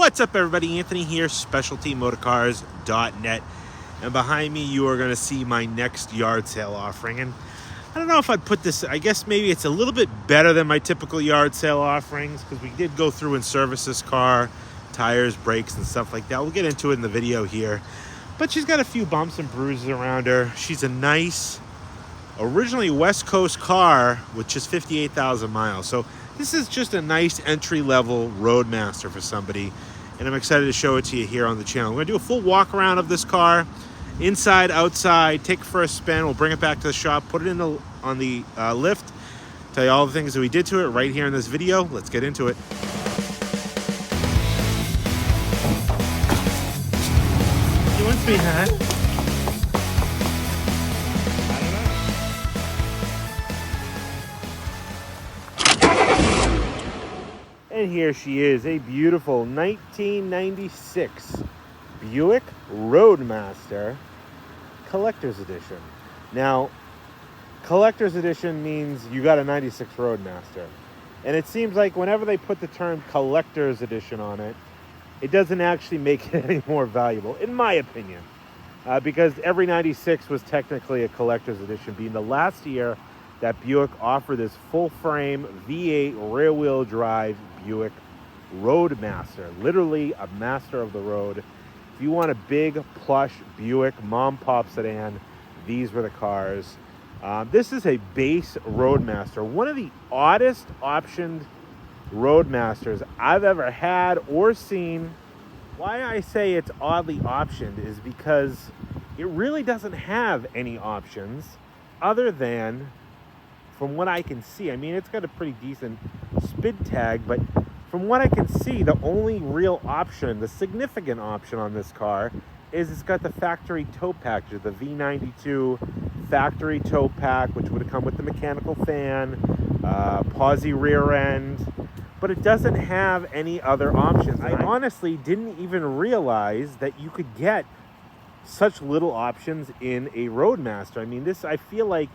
What's up, everybody? Anthony here, specialtymotorcars.net. And behind me, you are going to see my next yard sale offering. And I don't know if I'd put this, I guess maybe it's a little bit better than my typical yard sale offerings, because we did go through and service this car, tires, brakes, and stuff like that. We'll get into it in the video here. But she's got a few bumps and bruises around her. She's a nice, originally West Coast car with just 58,000 miles. So this is just a nice entry-level Roadmaster for somebody, and I'm excited to show it to you here on the channel. We're going to do a full walk around of this car, inside, outside, take it for a spin. We'll bring it back to the shop, put it in on the lift, tell you all the things that we did to it right here in this video. Let's get into it. You want me, huh? And here she is, a beautiful 1996 Buick Roadmaster Collector's Edition. Now, Collector's Edition means you got a 96 Roadmaster. And it seems like whenever they put the term Collector's Edition on it, it doesn't actually make it any more valuable, in my opinion. Because every 96 was technically a Collector's Edition, being the last year that Buick offered this full-frame V8 rear-wheel drive Buick Roadmaster, literally a master of the road. If you want a big, plush Buick mom-pop sedan, these were the cars. This is a base Roadmaster, one of the oddest optioned Roadmasters I've ever had or seen. Why I say it's oddly optioned is because it really doesn't have any options other than, from what I can see, I mean, it's got a pretty decent SPID tag, but from what I can see, the only real option, the significant option on this car, is it's got the factory tow package, the V92 factory tow pack, which would have come with the mechanical fan, posi rear end, but it doesn't have any other options. I honestly didn't even realize that you could get such little options in a Roadmaster. I mean, this, I feel like,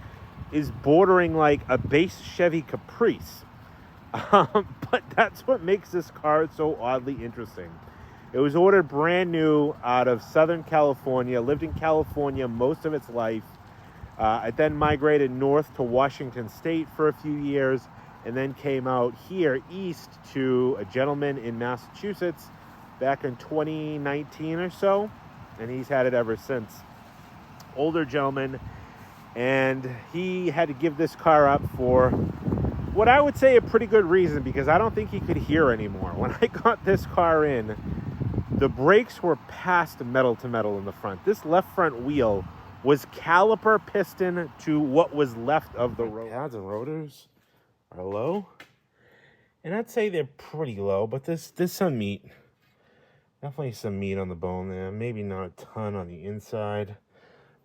is bordering like a base Chevy Caprice. But that's what makes this car so oddly interesting. It was ordered brand new out of Southern California, lived in California most of its life. It then migrated north to Washington State for a few years, and then came out here east to a gentleman in Massachusetts back in 2019 or so, and he's had it ever since. Older gentleman. And he had to give this car up for what I would say a pretty good reason, because I don't think he could hear anymore. When I got this car in, the brakes were past metal to metal in the front. This left front wheel was caliper piston to what was left of the road. Pads and rotors are low. And I'd say they're pretty low, but there's some meat. Definitely some meat on the bone there. Maybe not a ton on the inside.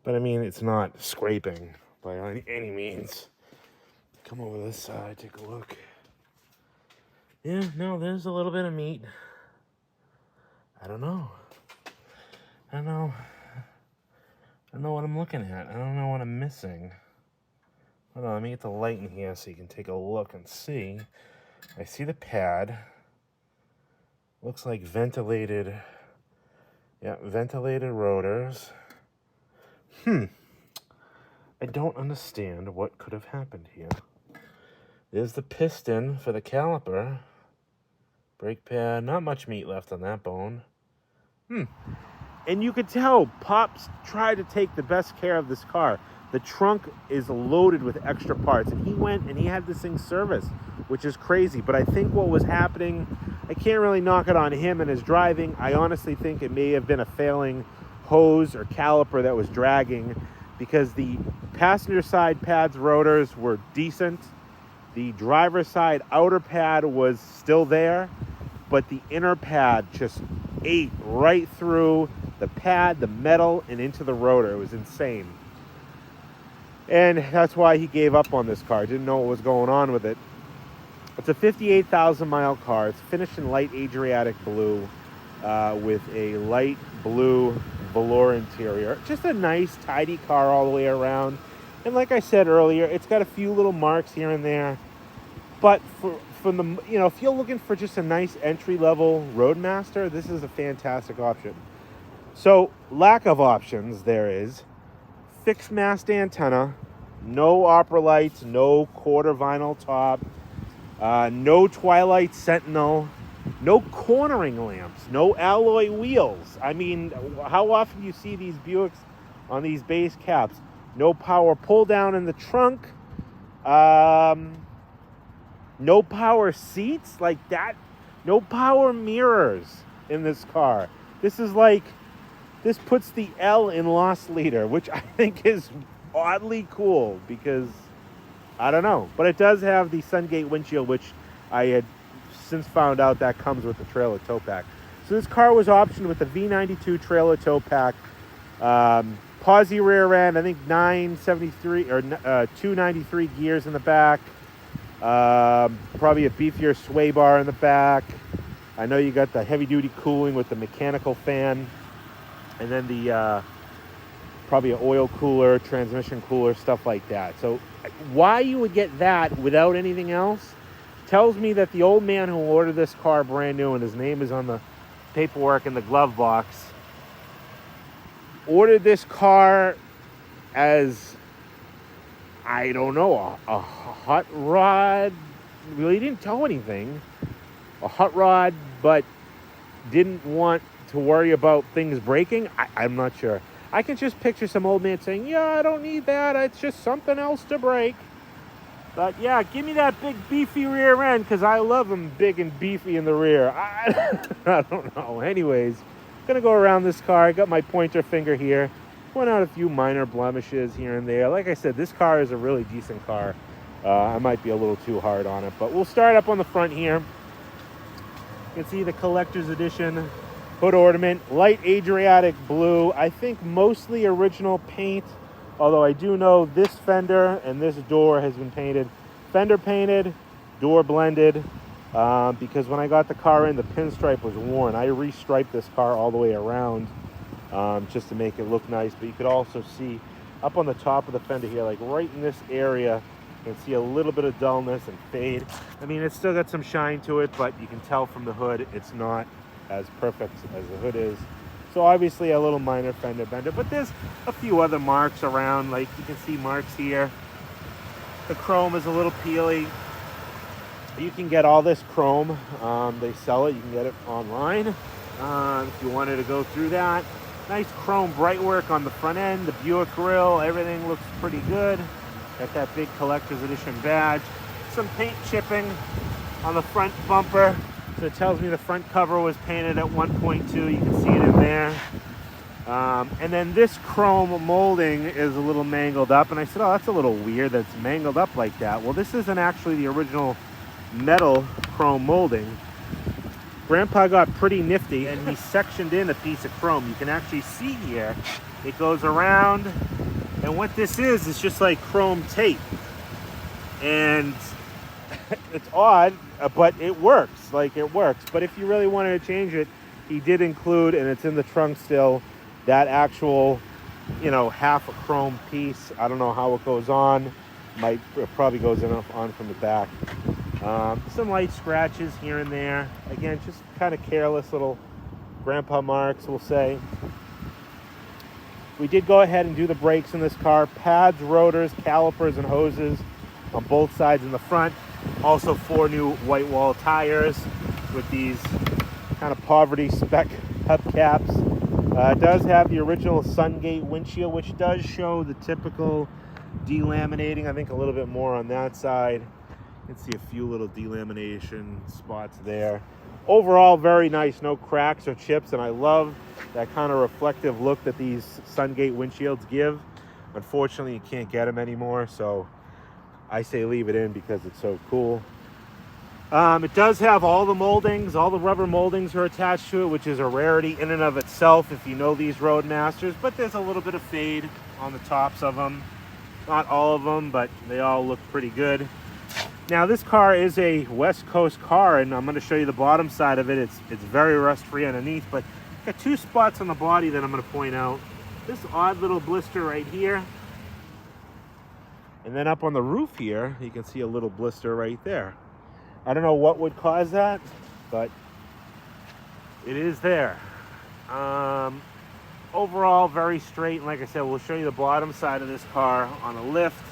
But I mean, it's not scraping by any means. Come over this side, take a look. Yeah, no, there's a little bit of meat. I don't know what I'm looking at. I don't know what I'm missing. Hold on, let me get the light in here so you can take a look and see. I see the pad. Looks like ventilated rotors. I don't understand what could have happened here. There's the piston for the caliper. Brake pad, not much meat left on that bone. And you could tell Pops tried to take the best care of this car. The trunk is loaded with extra parts, and he went and he had this thing serviced, which is crazy. But I think what was happening, I can't really knock it on him and his driving. I honestly think it may have been a failing hose or caliper that was dragging, because the passenger side pads rotors were decent. The driver's side outer pad was still there, but the inner pad just ate right through the pad, the metal, and into the rotor. It was insane. And that's why he gave up on this car. Didn't know what was going on with it. It's a 58,000 mile car. It's finished in light Adriatic blue with a light blue velour interior. Just a nice, tidy car all the way around. And like I said earlier, it's got a few little marks here and there. But from the, if you're looking for just a nice entry-level Roadmaster, this is a fantastic option. So, lack of options there is fixed mast antenna, no opera lights, no quarter vinyl top, no Twilight Sentinel, no cornering lamps, no alloy wheels. I mean, how often do you see these Buicks on these base caps? No power pull down in the trunk. No power seats like that. No power mirrors in this car. This puts the L in lost leader, which I think is oddly cool because, I don't know. But it does have the Sungate windshield, which I had since found out that comes with the trailer tow pack. So this car was optioned with the V92 trailer tow pack. Posi rear end, I think 973 or 293 gears in the back. Probably a beefier sway bar in the back. I know you got the heavy duty cooling with the mechanical fan, and then the probably an oil cooler, transmission cooler, stuff like that. So why you would get that without anything else tells me that the old man who ordered this car brand new, and his name is on the paperwork in the glove box, ordered this car as, I don't know, a hot rod. Well, he didn't tow anything. A hot rod, but didn't want to worry about things breaking. I'm not sure. I can just picture some old man saying, yeah, I don't need that. It's just something else to break. But yeah, give me that big beefy rear end because I love them big and beefy in the rear. I don't know. Anyways, gonna go around this car. I got my pointer finger here. Point out a few minor blemishes here and there. Like I said, this car is a really decent car. I might be a little too hard on it, but we'll start up on the front here. You can see the collector's edition hood ornament, light Adriatic blue. I think mostly original paint, although I do know this fender and this door has been painted. Fender painted, door blended, because when I got the car in, the pinstripe was worn. I restriped this car all the way around just to make it look nice, but you could also see up on the top of the fender here, like right in this area, you can see a little bit of dullness and fade. I mean, it's still got some shine to it, but you can tell from the hood it's not as perfect as the hood is. So obviously a little minor fender bender, but there's a few other marks around, like you can see marks here. The chrome is a little peely. You can get all this chrome. They sell it. You can get it online if you wanted to go through that. Nice chrome bright work on the front end, the Buick grille, everything looks pretty good. Got that big collector's edition badge. Some paint chipping on the front bumper. So it tells me the front cover was painted at 1.2. You can see it in there. And then this chrome molding is a little mangled up. And I said, oh, that's a little weird that's mangled up like that. Well, this isn't actually the original metal chrome molding. Grandpa got pretty nifty and he sectioned in a piece of chrome. You can actually see here, it goes around. And what this is just like chrome tape. And it's odd, but it works. Like, it works. But if you really wanted to change it, he did include, and it's in the trunk still, that actual, half a chrome piece. I don't know how it goes on. It probably goes on from the back. Some light scratches here and there. Again, just kind of careless little grandpa marks, we'll say. We did go ahead and do the brakes in this car. Pads, rotors, calipers, and hoses on both sides in the front. Also 4 new white wall tires with these kind of poverty spec hubcaps. It does have the original Sungate windshield, which does show the typical delaminating. I think a little bit more on that side. You can see a few little delamination spots there. Overall, very nice. No cracks or chips, and I love that kind of reflective look that these Sungate windshields give. Unfortunately, you can't get them anymore, so I say leave it in because it's so cool. It does have all the moldings. All the rubber moldings are attached to it, which is a rarity in and of itself if you know these Roadmasters, but there's a little bit of fade on the tops of them. Not all of them, but they all look pretty good. Now, this car is a West Coast car, and I'm going to show you the bottom side of it. It's very rust-free underneath, but got 2 spots on the body that I'm going to point out. This odd little blister right here. And then up on the roof here, you can see a little blister right there. I don't know what would cause that, but it is there. Overall, very straight. And like I said, we'll show you the bottom side of this car on a lift.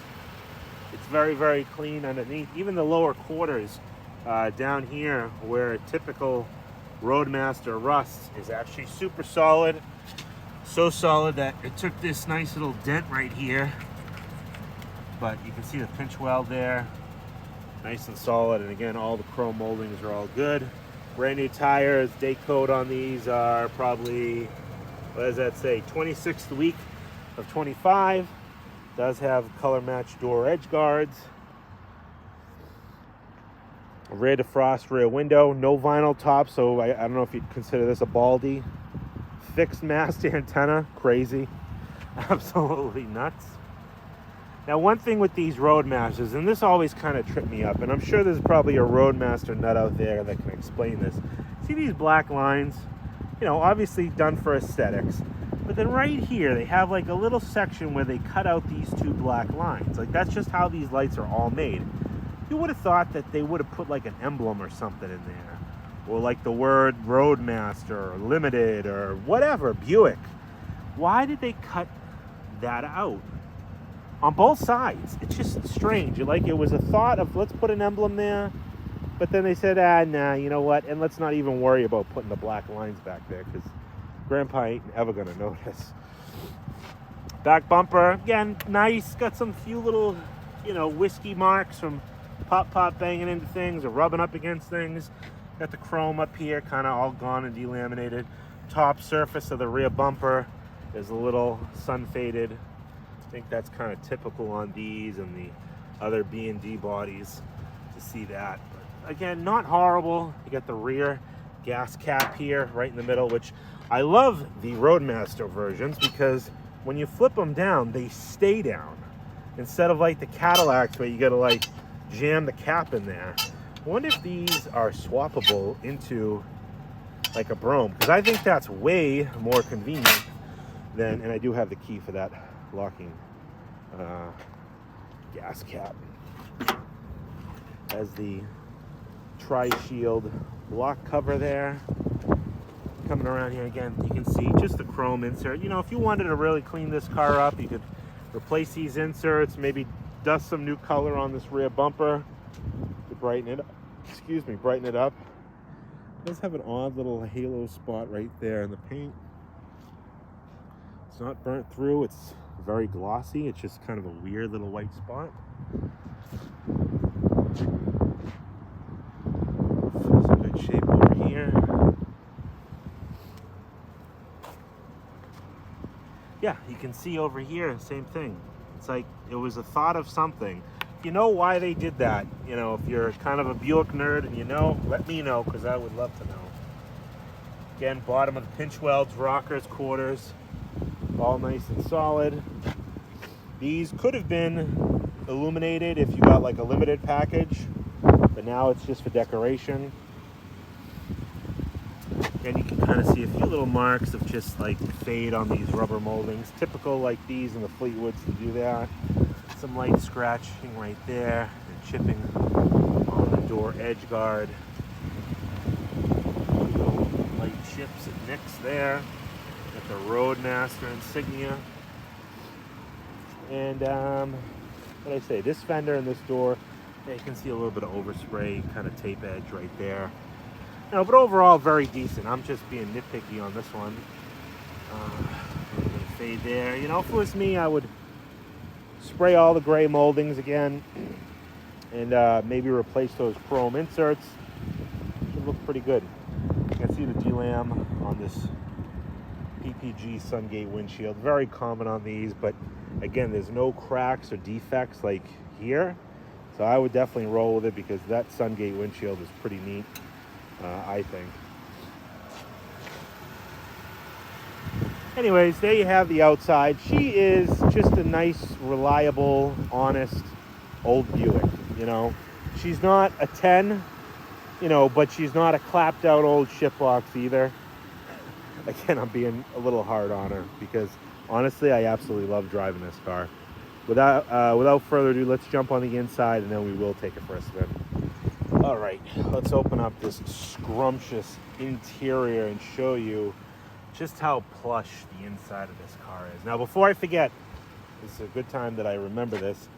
It's very, very clean underneath. Even the lower quarters down here, where a typical Roadmaster rusts, is actually super solid. So solid that it took this nice little dent right here. But you can see the pinch weld there. Nice and solid. And again, all the chrome moldings are all good. Brand new tires. Day coat on these are probably, what does that say, 26th week of 25. Does have color match door edge guards. Rear defrost, rear window. No vinyl top, so I don't know if you'd consider this a baldy. Fixed mast antenna. Crazy. Absolutely nuts. Now, one thing with these Roadmasters, and this always kind of tripped me up, and I'm sure there's probably a Roadmaster nut out there that can explain this. See these black lines? You know, obviously done for aesthetics. But then right here, they have like a little section where they cut out these two black lines. Like, that's just how these lights are all made. You would have thought that they would have put like an emblem or something in there. Or like the word Roadmaster, or Limited, or whatever, Buick. Why did they cut that out? On both sides. It's just strange. Like, it was a thought of, let's put an emblem there. But then they said, nah, you know what? And let's not even worry about putting the black lines back there, because Grandpa ain't ever going to notice. Back bumper, again, nice. Got some few little, you know, whiskey marks from pop banging into things or rubbing up against things. Got the chrome up here, kind of all gone and delaminated. Top surface of the rear bumper is a little sun-faded. I think that's kind of typical on these and the other B&D bodies to see that. But again, not horrible. You got the rear gas cap here right in the middle, which I love the Roadmaster versions because when you flip them down, they stay down. Instead of like the Cadillacs where you gotta like jam the cap in there. I wonder if these are swappable into like a brougham, because I think that's way more convenient than, and I do have the key for that locking gas cap. As the tri-shield block cover there. Coming around here again, you can see just the chrome insert. You know, if you wanted to really clean this car up, you could replace these inserts, maybe dust some new color on this rear bumper to brighten it up. Excuse me, brighten it up. It does have an odd little halo spot right there in the paint. It's not burnt through, it's very glossy. It's just kind of a weird little white spot. Feels in good shape over here. Yeah, you can see over here, same thing. It's like it was a thought of something. You know why they did that? You know, if you're kind of a Buick nerd and you know, let me know, because I would love to know. Again, bottom of the pinch welds, rockers, quarters, all nice and solid. These could have been illuminated if you got like a limited package, but now it's just for decoration. And you can kind of see a few little marks of just like fade on these rubber moldings. Typical like these in the Fleetwoods to do that. Some light scratching right there and chipping on the door edge guard. Little light chips and nicks there. Got the Roadmaster insignia. And what did I say? This fender and this door, yeah, you can see a little bit of overspray, kind of tape edge right there. No, but overall, very decent. I'm just being nitpicky on this one. A little bit of fade there. You know, if it was me, I would spray all the gray moldings again and maybe replace those chrome inserts. Should look pretty good. You can see the G-Lam on this PPG Sungate windshield. Very common on these, but again, there's no cracks or defects like here. So I would definitely roll with it because that Sungate windshield is pretty neat. I think. Anyways, there you have the outside. She is just a nice, reliable, honest, old Buick, you know. She's not a 10, you know, but she's not a clapped out old shitbox either. Again, I'm being a little hard on her because honestly, I absolutely love driving this car. Without further ado, let's jump on the inside and then we will take it for a spin. All right, let's open up this scrumptious interior and show you just how plush the inside of this car is. Now, before I forget, this is a good time that I remember this.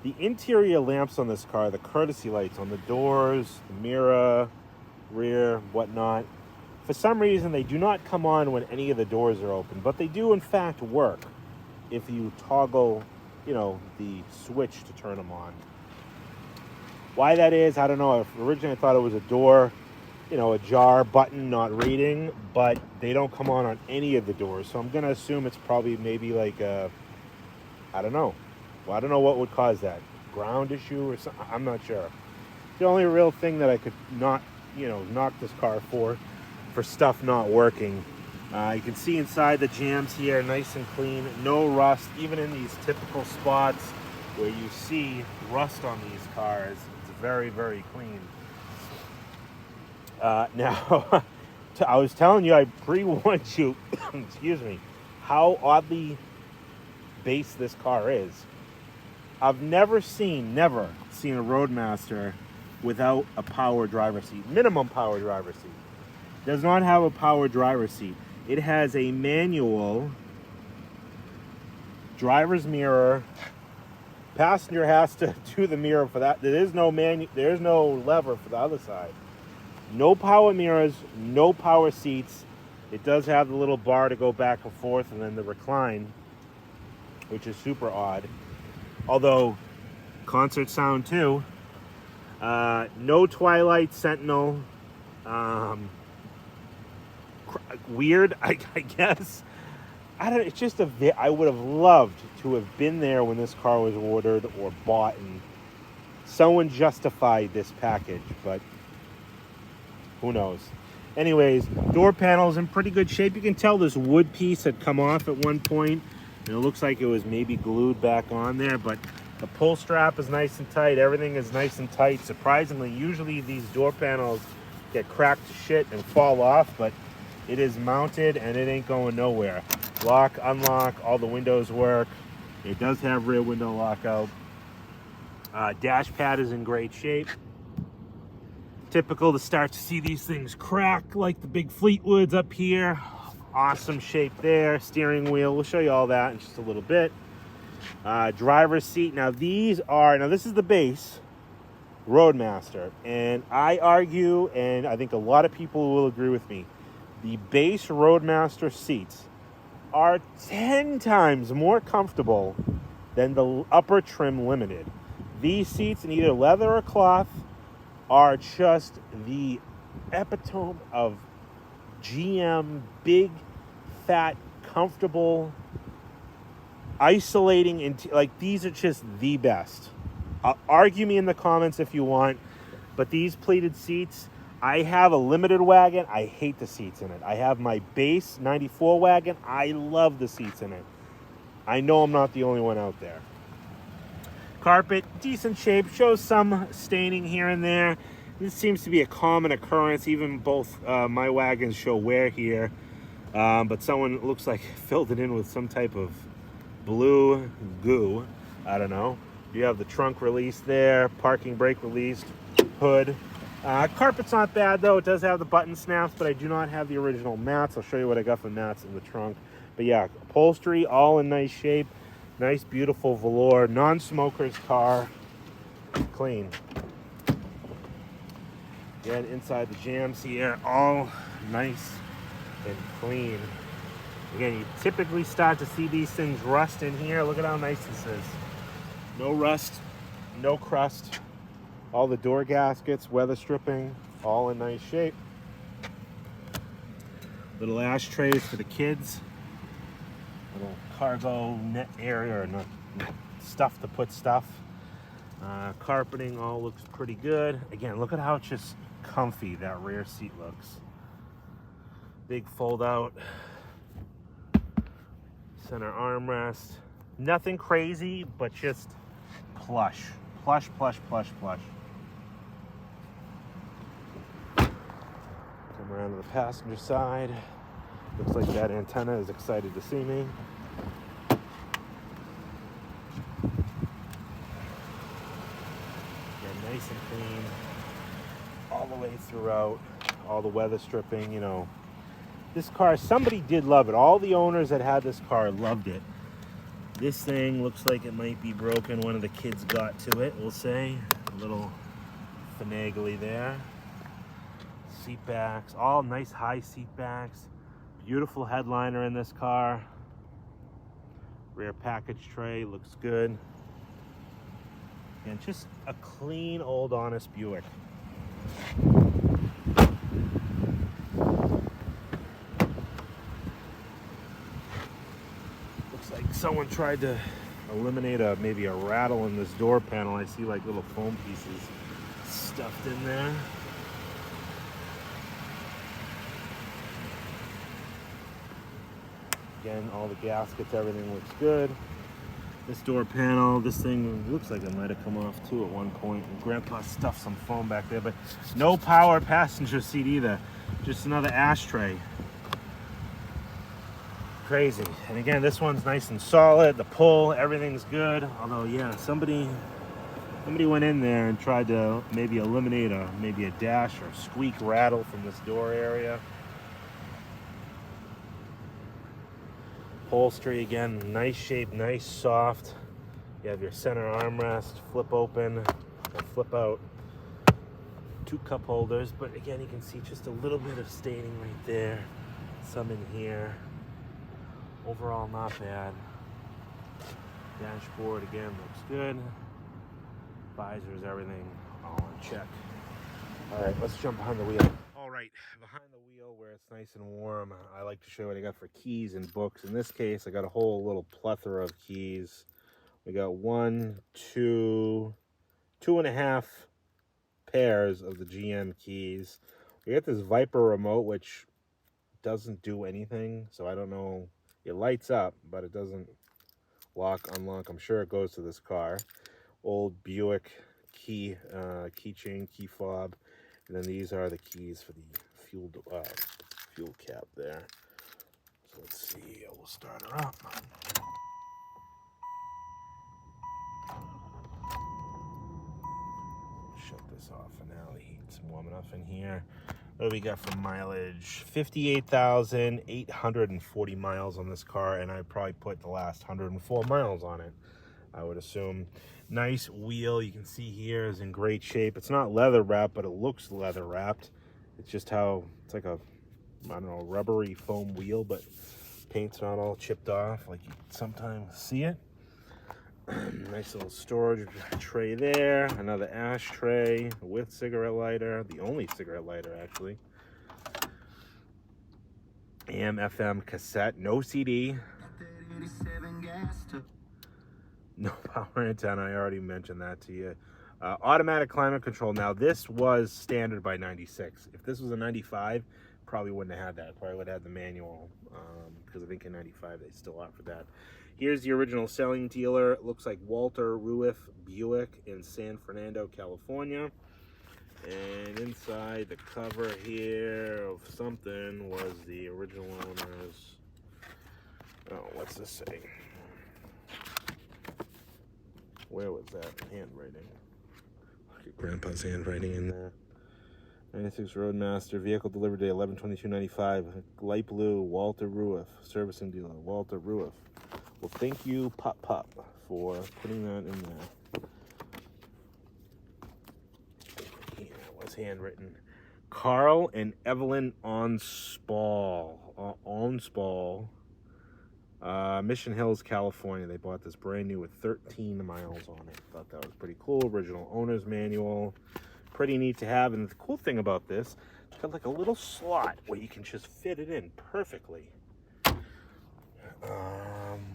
The interior lamps on this car, the courtesy lights on the doors, the mirror, rear, whatnot, for some reason they do not come on when any of the doors are open, but they do in fact work if you toggle, the switch to turn them on. Why that is, I don't know. Originally I thought it was a door, a jar button not reading, but they don't come on any of the doors. So I'm going to assume it's probably maybe like a, I don't know. Well, I don't know what would cause that. Ground issue or something. I'm not sure. The only real thing that I could not, knock this car for stuff not working. You can see inside the jams here, nice and clean, no rust, even in these typical spots where you see rust on these cars. It's very, very clean. Now, I was telling you, I pre-warned you, excuse me, how oddly based this car is. I've never seen a Roadmaster without a power driver seat, minimum power driver seat. Does not have a power driver seat. It has a manual driver's mirror. Passenger has to do the mirror for that. There's no lever for the other side. No power mirrors, no power seats. It does have the little bar to go back and forth, and then the recline, which is super odd. Although, concert sound too. No Twilight Sentinel. Weird, I guess. It's just I would have loved to have been there when this car was ordered or bought, and someone justified this package, but who knows. Anyways, door panel's in pretty good shape. You can tell this wood piece had come off at one point, and it looks like it was maybe glued back on there, but the pull strap is nice and tight. Everything is nice and tight. Surprisingly, usually these door panels get cracked to shit and fall off, but it is mounted and it ain't going nowhere. Lock, unlock, all the windows work. It does have rear window lockout. Dash pad is in great shape. Typical to start to see these things crack like the big Fleetwoods up here. Awesome shape there. Steering wheel, we'll show you all that in just a little bit. Driver's seat. Now this is the base Roadmaster, and I argue, and I think a lot of people will agree with me, the base Roadmaster seats are 10 times more comfortable than the upper trim limited. These seats in either leather or cloth are just the epitome of GM, big, fat, comfortable, isolating, these are just the best. Argue me in the comments if you want, but these pleated seats, I have a limited wagon. I hate the seats in it. I have my base 94 wagon. I love the seats in it. I know I'm not the only one out there. Carpet, decent shape, shows some staining here and there. This seems to be a common occurrence. Even both my wagons show wear here, but someone looks like filled it in with some type of blue goo. I don't know. You have the trunk release there, parking brake released, hood. Carpet's not bad though. It does have the button snaps, but I do not have the original mats. I'll show you what I got for mats in the trunk. But yeah, upholstery all in nice shape. Nice, beautiful velour. Non-smoker's car. Clean. Again, inside the jams here, all nice and clean. Again, you typically start to see these things rust in here. Look at how nice this is. No rust, no crust. All the door gaskets, weather stripping, all in nice shape. Little ashtrays for the kids. Little cargo net area, or not stuff to put stuff. Carpeting all looks pretty good. Again, look at how just comfy that rear seat looks. Big fold out. Center armrest. Nothing crazy, but just plush. Plush, plush, plush, plush. Come around to the passenger side. Looks like that antenna is excited to see me. Yeah, nice and clean. way throughout, all the weather stripping, you know. This car, somebody did love it. All the owners that had this car loved it. This thing looks like it might be broken. One of the kids got to it, we'll say. A little finagly there. Seat backs, all nice high seat backs. Beautiful headliner in this car. Rear package tray looks good. And just a clean, old, honest Buick. Looks like someone tried to eliminate maybe a rattle in this door panel. I see like little foam pieces stuffed in there. Again, all the gaskets, everything looks good. This door panel, this thing looks like it might have come off too at one point. And Grandpa stuffed some foam back there, but no power passenger seat either. Just another ashtray. Crazy. And again, this one's nice and solid. The pull, everything's good. Although, yeah, somebody went in there and tried to maybe eliminate maybe a dash or squeak rattle from this door area. Upholstery, again, nice shape, nice soft. You have your center armrest, flip open, and flip out. 2 cup holders, but again, you can see just a little bit of staining right there. Some in here. Overall, not bad. Dashboard, again, looks good. Visors, everything all in check. All right, let's jump behind the wheel. All right, behind the wheel where it's nice and warm, I like to show you what I got for keys and books. In this case, I got a whole little plethora of keys. We got 1, 2, 2.5 pairs of the GM keys. We got this Viper remote, which doesn't do anything, so I don't know. It lights up, but it doesn't lock, unlock. I'm sure it goes to this car. Old Buick key, keychain, key fob. And then these are the keys for the fuel cap there. So let's see, we'll start her up. Shut this off for now, the heat's warm enough in here. What do we got for mileage? 58,840 miles on this car, and I probably put the last 104 miles on it, I would assume. Nice wheel, you can see here is in great shape. It's not leather wrapped, but it looks leather wrapped. It's just how, it's like a, I don't know, rubbery foam wheel, but paint's not all chipped off like you sometimes see it. Nice little storage tray there. Another ashtray with cigarette lighter. The only cigarette lighter, actually. AM, FM, cassette, no CD. No power antenna, I already mentioned that to you. Automatic climate control. Now, this was standard by 96. If this was a 95, probably wouldn't have had that. Probably would have had the manual, because I think in 95 they still offered that. Here's the original selling dealer. It looks like Walter Ruiff Buick in San Fernando, California. And inside the cover here of something was the original owners. Oh, what's this say? Where was that handwriting? Look at Grandpa's handwriting in there. 96 Roadmaster, vehicle delivered day 11/22/95. Light blue, Walter Ruiff, servicing dealer, Walter Ruiff. Well, thank you, Pop Pop, for putting that in there. Yeah, it was handwritten. Carl and Evelyn Onspall. Mission Hills, California. They bought this brand new with 13 miles on it. Thought that was pretty cool. Original owner's manual. Pretty neat to have. And the cool thing about this, it's got like a little slot where you can just fit it in perfectly.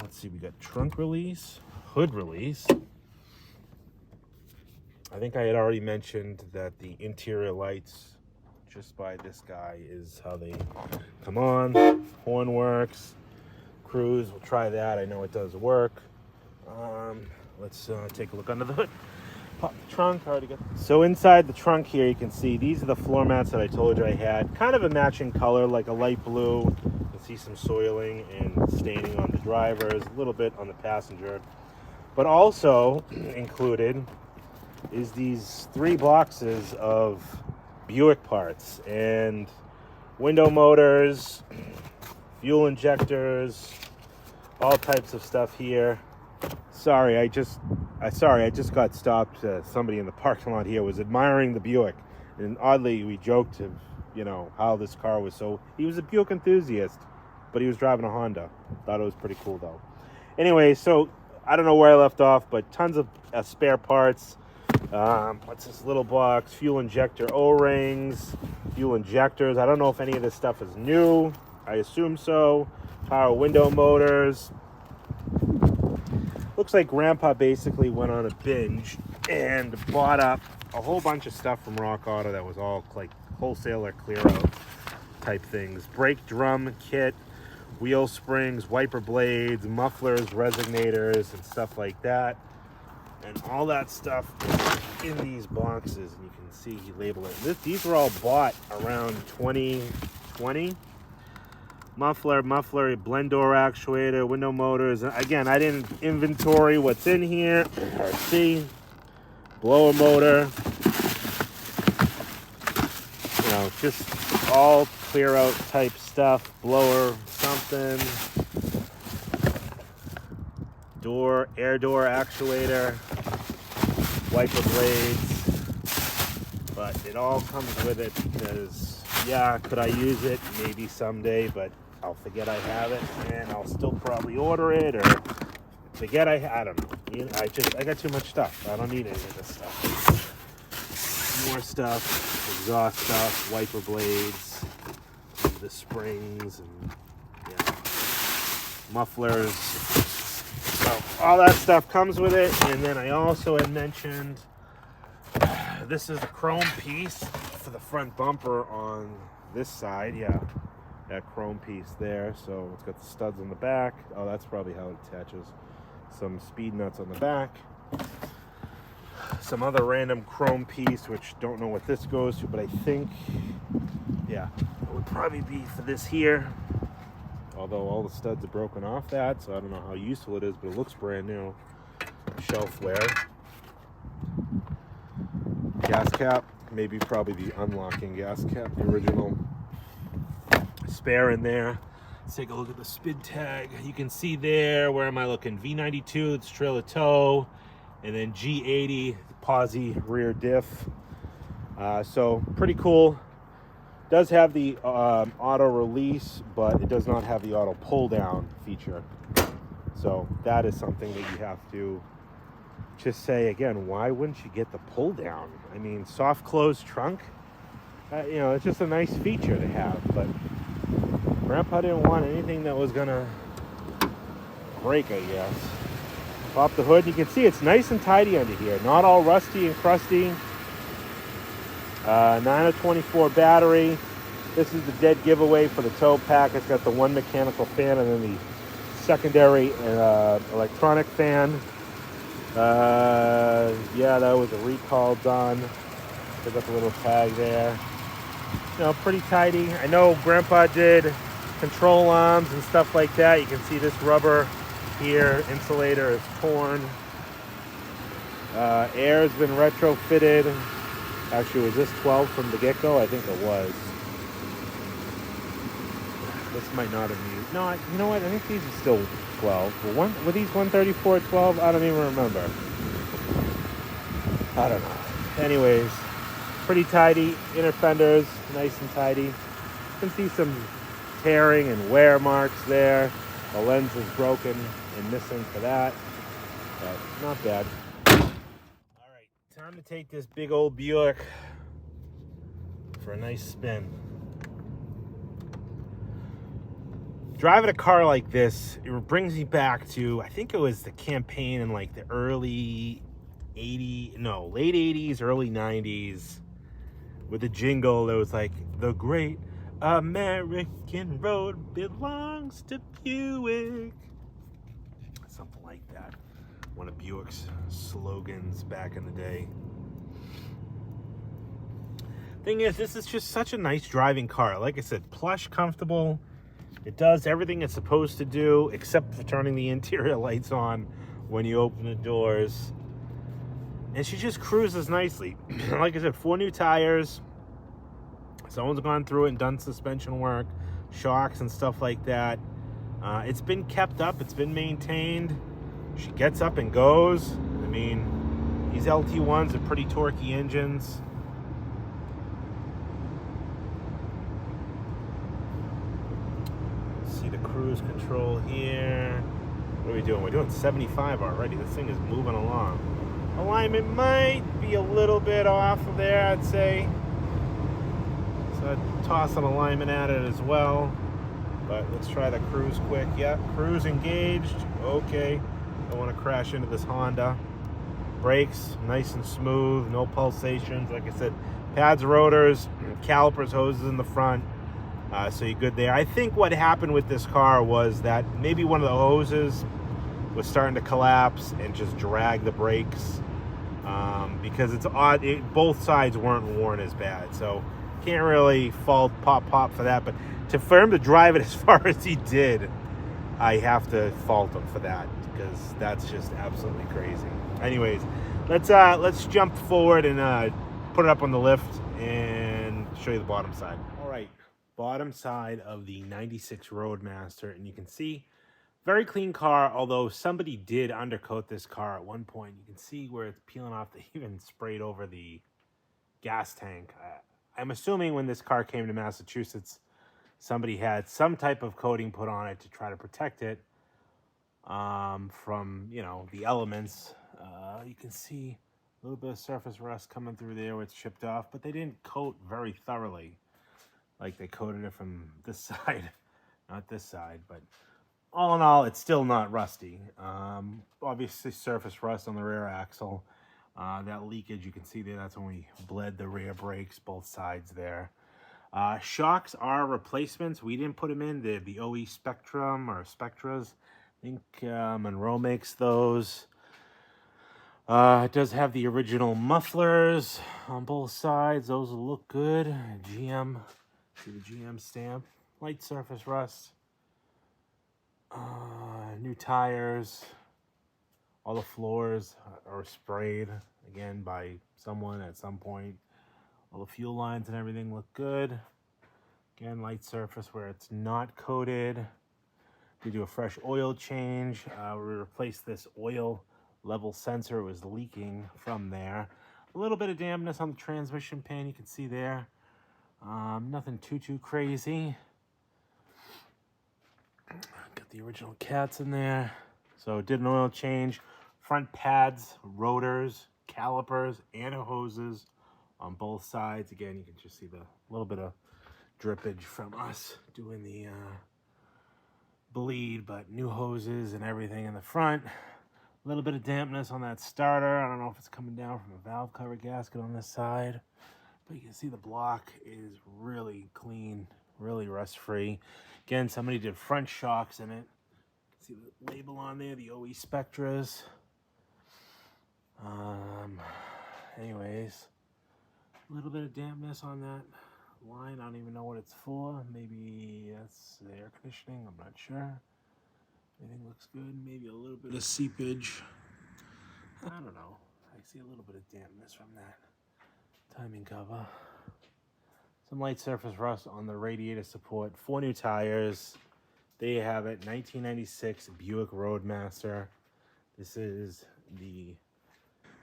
Let's see, we got trunk release, hood release. I think I had already mentioned that the interior lights just by this guy is how they come on. Horn works. Cruise, we'll try that. I know it does work. Let's take a look under the hood. Pop the trunk. Already got. So inside the trunk here, you can see these are the floor mats that I told you I had. Kind of a matching color, like a light blue. You can see some soiling and staining on the drivers, a little bit on the passenger. But also included is these 3 boxes of Buick parts and window motors, fuel injectors, all types of stuff here. Sorry, I just got stopped. Somebody in the parking lot here was admiring the Buick, and oddly we joked of, you know, how this car was so. He was a Buick enthusiast, but he was driving a Honda. Thought it was pretty cool though. Anyway, so I don't know where I left off, but tons of spare parts. What's this little box? Fuel injector O-rings, fuel injectors. I don't know if any of this stuff is new. I assume so. Power window motors. Looks like Grandpa basically went on a binge and bought up a whole bunch of stuff from Rock Auto that was all like wholesaler clear out type things. Brake drum kit, wheel springs, wiper blades, mufflers, resignators, and stuff like that. And all that stuff is in these boxes, and you can see he labeled it. These were all bought around 2020. Muffler, blend door actuator, window motors. Again, I didn't inventory what's in here. Let's see. Blower motor. You know, just all clear out type stuff. Blower, something. Door, air door actuator. Wiper blades. But it all comes with it because, yeah, could I use it? Maybe someday, but I'll forget I have it, and I'll still probably order it, or forget I don't know. You know, I got too much stuff. I don't need any of this stuff. More stuff, exhaust stuff, wiper blades, the springs, and yeah, mufflers. So all that stuff comes with it. And then I also had mentioned this is the chrome piece for the front bumper on this side. Yeah, that chrome piece there. So it's got the studs on the back. Oh, that's probably how it attaches. Some speed nuts on the back. Some other random chrome piece, which don't know what this goes to, but I think, yeah, it would probably be for this here. Although all the studs are broken off that, so I don't know how useful it is, but it looks brand new. Shelfware. Gas cap, maybe probably the unlocking gas cap, the original. Spare in there. Let's take a look at the SPID tag. You can see there, where am I looking? V92, it's trailer tow, and then G80, posi rear diff. So pretty cool. Does have the auto release, but it does not have the auto pull down feature. So that is something that you have to just say again, why wouldn't you get the pull down? I mean, soft close trunk, you know, it's just a nice feature to have, but Grandpa didn't want anything that was gonna break, I guess. Pop the hood, you can see it's nice and tidy under here, not all rusty and crusty. 924 battery. This is the dead giveaway for the tow pack. It's got the one mechanical fan and then the secondary electronic fan. Yeah, that was a recall done. Pick up a little tag there. You know, pretty tidy. I know Grandpa did control arms and stuff like that. You can see this rubber here, insulator is torn. Air has been retrofitted. Actually, was this 12 from the get-go? I think it was. This might not have used. No, you know what? I think these are still 12. Well, were these 134 12? I don't even remember. I don't know. Anyways, pretty tidy. Inner fenders, nice and tidy. You can see some tearing and wear marks there. The lens is broken and missing for that, but not bad. Time to take this big old Buick for a nice spin. Driving a car like this, it brings me back to, I think it was the campaign in like the late 80s, early 90s, with the jingle that was like, the great American road belongs to Buick. Something like that. One of Buick's slogans back in the day. Thing is, this is just such a nice driving car. Like I said, plush, comfortable. It does everything it's supposed to do, except for turning the interior lights on when you open the doors. And she just cruises nicely. Like I said, 4 new tires. Someone's gone through it and done suspension work, shocks and stuff like that. It's been kept up, it's been maintained. She gets up and goes. I mean, these LT1s are pretty torquey engines. See the cruise control here. What are we doing? We're doing 75 already. This thing is moving along. Alignment might be a little bit off of there, I'd say. So I'd toss an alignment at it as well. But let's try the cruise quick. Yep, cruise engaged. Okay. Don't want to crash into this Honda. Brakes, nice and smooth. No pulsations. Like I said, pads, rotors, calipers, hoses in the front. So you're good there. I think what happened with this car was that maybe one of the hoses was starting to collapse and just drag the brakes. Because it's odd. Both sides weren't worn as bad. So can't really fault Pop for that. But for him to drive it as far as he did, I have to fault him for that, because that's just absolutely crazy. Anyways, let's jump forward and put it up on the lift and show you the bottom side. All right, bottom side of the 96 Roadmaster, and you can see very clean car, although somebody did undercoat this car at one point. You can see where it's peeling off. They even sprayed over the gas tank. I'm assuming when this car came to Massachusetts, somebody had some type of coating put on it to try to protect it from, you know, the elements. You can see a little bit of surface rust coming through there where it's chipped off, but they didn't coat very thoroughly like they coated it from this side, not this side. But all in all, it's still not rusty. Obviously, surface rust on the rear axle. That leakage, you can see there, that's when we bled the rear brakes, both sides there. Shocks are replacements. We didn't put them in. They're the OE Spectrum or Spectras. I think Monroe makes those. It does have the original mufflers on both sides. Those will look good. GM, see the GM stamp. Light surface rust. New tires. All the floors are sprayed, again, by someone at some point. All the fuel lines and everything look good. Again, light surface where it's not coated. We do a fresh oil change. We replaced this oil level sensor. It was leaking from there. A little bit of dampness on the transmission pan, you can see there. Nothing too crazy. Got the original cats in there. So did an oil change. Front pads, rotors, calipers, and hoses on both sides. Again, you can just see the little bit of drippage from us doing the bleed, but new hoses and everything in the front. A little bit of dampness on that starter. I don't know if it's coming down from a valve cover gasket on this side, but you can see the block is really clean, really rust-free. Again, somebody did front shocks in it. See the label on there, the OE Spectras. Anyways, a little bit of dampness on that line. I don't even know what it's for. Maybe that's the air conditioning. I'm not sure. Everything looks good. Maybe a little bit of seepage. I don't know. I see a little bit of dampness from that timing cover. Some light surface rust on the radiator support. 4 new tires. There you have it, 1996 Buick Roadmaster. This is the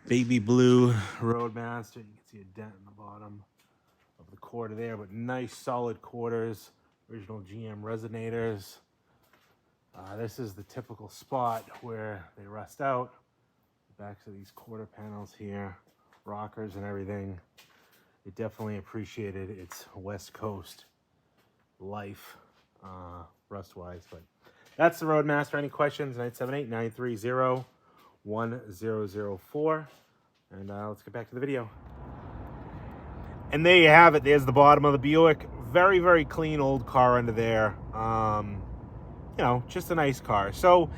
baby blue Roadmaster. You can see a dent in the bottom of the quarter there, but nice solid quarters. Original GM resonators. This is the typical spot where they rust out. The backs of these quarter panels here, rockers and everything. It definitely appreciated its West Coast life. Rust-wise, but that's the Roadmaster. Any questions? 978-930-1004. And let's get back to the video. And there you have it. There's the bottom of the Buick. Very clean old car under there. You know, just a nice car. So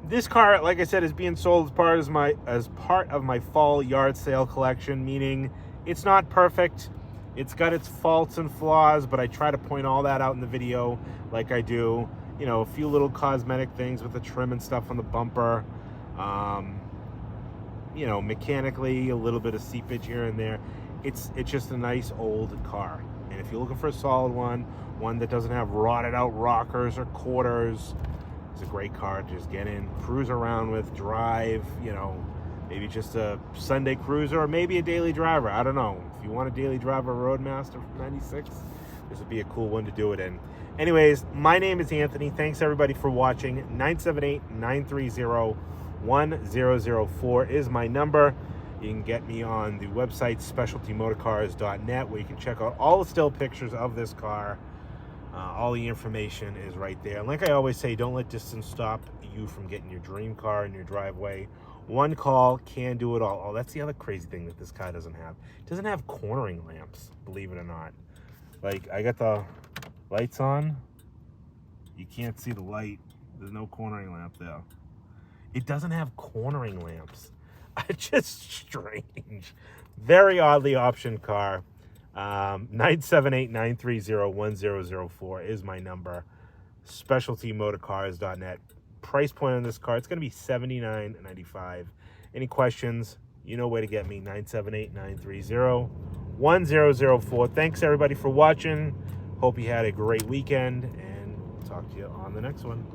this car, like I said, is being sold as part of my fall yard sale collection, meaning it's not perfect. It's got its faults and flaws, but I try to point all that out in the video like I do. You know, a few little cosmetic things with the trim and stuff on the bumper. You know, mechanically, a little bit of seepage here and there. It's just a nice old car. And if you're looking for a solid one that doesn't have rotted out rockers or quarters, it's a great car to just get in, cruise around with, drive, you know, maybe just a Sunday cruiser or maybe a daily driver. I don't know. If you want a daily driver Roadmaster from 96, this would be a cool one to do it in. Anyways, my name is Anthony. Thanks everybody for watching. 978-930-1004 is my number. You can get me on the website specialtymotorcars.net, where you can check out all the still pictures of this car. All the information is right there. And like I always say, don't let distance stop you from getting your dream car in your driveway. One call can do it all. Oh, that's the other crazy thing that this car doesn't have. It doesn't have cornering lamps, believe it or not. Like, I got the lights on. You can't see the light. There's no cornering lamp there. It doesn't have cornering lamps. It's just strange. Very oddly optioned car. 978-930-1004 is my number. Specialtymotorcars.net. Price point on this car, it's going to be $79.95. Any questions, you know where to get me. 978-930-1004. Thanks everybody for watching. Hope you had a great weekend, and we'll talk to you on the next one.